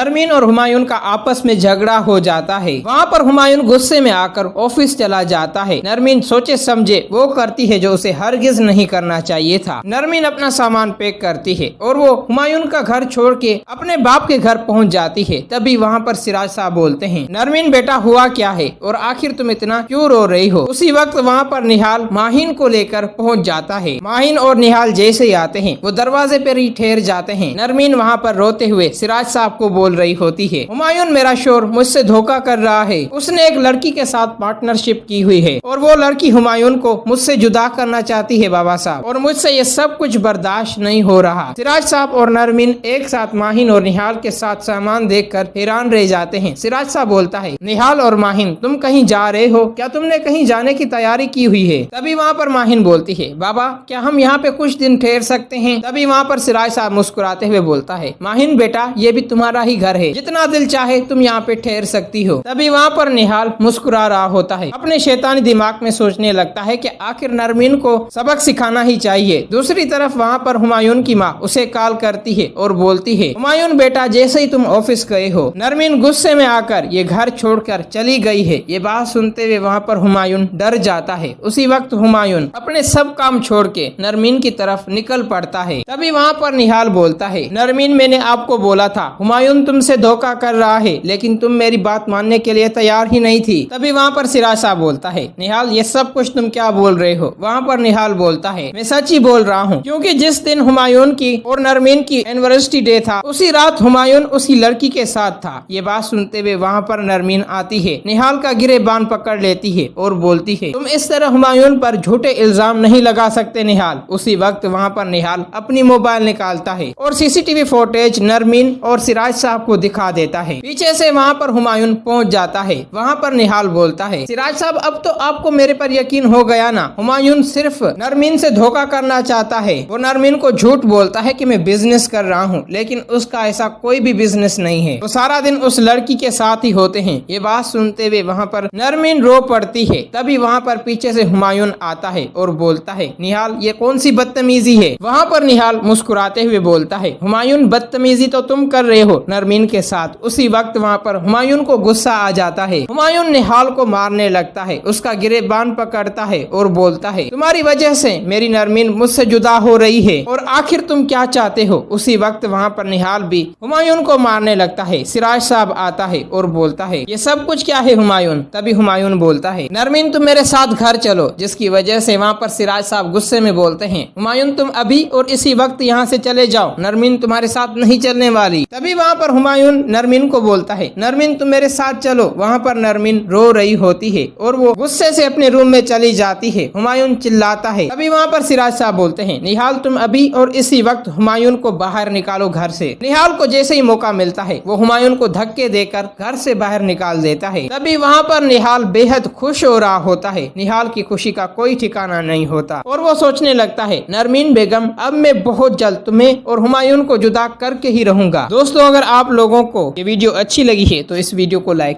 नरमीन और हुमायूं का आपस में झगड़ा हो जाता है। वहाँ पर हुमायूं गुस्से में आकर ऑफिस चला जाता है। नरमीन सोचे समझे वो करती है जो उसे हरगिज नहीं करना चाहिए था। नरमीन अपना सामान पैक करती है और वो हुमायूं का घर छोड़ के अपने बाप के घर पहुँच जाती है। तभी वहाँ पर सिराज साहब बोलते हैं, नरमीन बेटा हुआ क्या है और आखिर तुम इतना क्यों रो रही हो। उसी वक्त वहाँ पर निहाल माहिन को लेकर पहुँच जाता है। माहिन और निहाल जैसे ही आते हैं वो दरवाजे पर ही ठहर जाते हैं। नरमीन वहाँ पर रोते हुए सिराज साहब को बोल रही होती है, हुमायूं मेरा शोर मुझसे धोखा कर रहा है। उसने एक लड़की के साथ पार्टनरशिप की हुई है और वो लड़की हुमायूं को मुझसे जुदा करना चाहती है बाबा साहब, और मुझसे ये सब कुछ बर्दाश्त नहीं हो रहा। सिराज साहब और नरमीन एक साथ माहिन और निहाल के साथ सामान देखकर हैरान रह जाते हैं। सिराज साहब बोलता है, निहाल और माहिन तुम कहीं जा रहे हो क्या? तुमने कहीं जाने की तैयारी की हुई है? तभी वहाँ पर माहिन बोलती है, बाबा क्या हम यहाँ पे कुछ दिन ठहर सकते हैं? तभी वहाँ पर सिराज साहब मुस्कुराते हुए बोलता है, माहिन बेटा ये भी तुम्हारा ही घर है, जितना दिल चाहे तुम यहाँ पे ठहर सकती हो। तभी वहाँ पर निहाल मुस्कुरा रहा होता है। अपने शैतानी दिमाग में सोचने लगता है कि आखिर नरमीन को सबक सिखाना ही चाहिए। दूसरी तरफ वहाँ पर हुमायूं की माँ उसे कॉल करती है और बोलती है, हुमायूं बेटा जैसे ही तुम ऑफिस गए हो नरमीन गुस्से में आकर ये घर छोड़कर चली गई है। ये बात सुनते हुए वहाँ पर हुमायूं डर जाता है। उसी वक्त हुमायूं अपने सब काम छोड़ के नरमीन की तरफ निकल पड़ता है। तभी वहाँ पर निहाल बोलता है, नरमीन मैंने आपको बोला था हुमायूं तुमसे धोखा कर रहा है, लेकिन तुम मेरी बात मानने के लिए तैयार ही नहीं थी। तभी वहाँ पर सिराज साहब बोलता है, निहाल ये सब कुछ तुम क्या बोल रहे हो? वहाँ पर निहाल बोलता है, मैं सच ही बोल रहा हूँ, क्योंकि जिस दिन हुमायूं की और नरमीन की एनिवर्सरी डे था उसी रात हुमायूं उसी लड़की के साथ था। ये बात सुनते हुए वहाँ पर नरमीन आती है, निहाल का गिरेबान पकड़ लेती है और बोलती है, तुम इस तरह हुमायूं पर झूठे इल्जाम नहीं लगा सकते निहाल। उसी वक्त वहाँ पर निहाल अपनी मोबाइल निकालता है और सीसीटीवी फुटेज नरमीन और सिराज साहब को दिखा देता है। पीछे से वहाँ पर हुमायूं पहुँच जाता है। वहाँ पर निहाल बोलता है, सिराज साहब अब तो आपको मेरे पर यकीन हो गया ना, हुमायूं सिर्फ नरमीन से धोखा करना चाहता है। वो नरमीन को झूठ बोलता है कि मैं बिजनेस कर रहा हूँ, लेकिन उसका ऐसा कोई भी बिजनेस नहीं है। वो सारा दिन उस लड़की के साथ ही होते हैं। ये बात सुनते हुए वहाँ पर नरमीन रो पड़ती है। तभी वहाँ पर पीछे से हुमायूं आता है और बोलता है, निहाल ये कौन सी बदतमीजी है? वहाँ पर निहाल मुस्कुराते हुए बोलता है, हुमायूं बदतमीजी तो तुम कर रहे हो नरमीन के साथ। उसी वक्त वहाँ पर हुमायूं को गुस्सा आ जाता है। हुमायूं निहाल को मारने लगता है, उसका गिरेबान पकड़ता है और बोलता है, तुम्हारी वजह से मेरी नरमीन मुझसे जुदा हो रही है और आखिर तुम क्या चाहते हो? उसी वक्त वहाँ पर निहाल भी हुमायूं को मारने लगता है। सिराज साहब आता है और बोलता है, ये सब कुछ क्या है हुमायूं? तभी हुमायूं बोलता है, नरमीन तुम मेरे साथ घर चलो। जिसकी वजह से वहाँ पर सिराज साहब गुस्से में बोलते हैं, हुमायूं तुम अभी और इसी वक्त यहाँ से चले जाओ, नरमीन तुम्हारे साथ नहीं चलने वाली। तभी वहाँ पर हुमायूं नरमीन को बोलता है, नरमीन तुम मेरे साथ चलो। वहाँ पर नरमीन रो रही होती है और वो गुस्से से अपने रूम में चली जाती है। हुमायूं चिल्लाता है। तभी वहाँ पर सिराज साहब बोलते हैं, निहाल तुम अभी और इसी वक्त हुमायूं को बाहर निकालो घर से। निहाल को जैसे ही मौका मिलता है वो हुमायूं को धक्के देकर घर से बाहर निकाल देता है। तभी वहाँ पर निहाल बेहद खुश हो रहा होता है। निहाल की खुशी का कोई ठिकाना नहीं होता और वो सोचने लगता है, नरमीन बेगम अब मैं बहुत जल्द तुम्हें और हुमायूं को जुदा करके ही रहूंगा। दोस्तों अगर आप लोगों को ये वीडियो अच्छी लगी है तो इस वीडियो को लाइक